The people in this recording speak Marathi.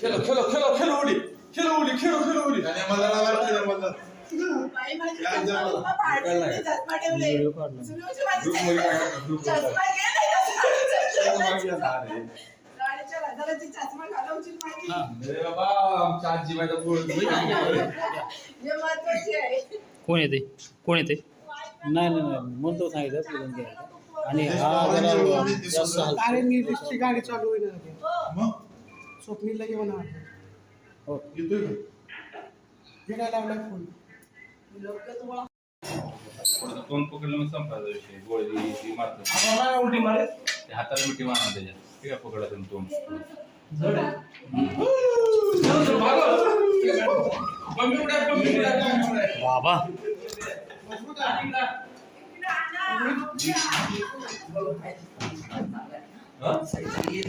खेलो खेलो खेलो खेलो उडी खेलो उडी खेलो खेलो उडी आणि मला बाई माझी चष्मा पाडली, चष्मा ठेवले. सुनूची माझी चष्मा गेले का? गाडीच्या रडाराची चष्मा घालवची माहिती. अरे बाबा आमच्या आजी माझा बोल हे महत्वाची आहे. कोण येते नाही म्हणतो सांगितलं पूजन केलं आणि हा जरा जास्त अरे नीरजची गाडी चालू होईल हो. मग स्वप्नीलला घेऊन आलो. हो येतोय का हे काय लावलाय फोन लोक तुम्हाला तोंड पकडलं मग संपायचा विषय गोळी ती मारतो उलटी मारे ते हाताला मिठी मारणार त्याच्यात ठीक आहे पकडा तुम्ही तोंड बाबा ना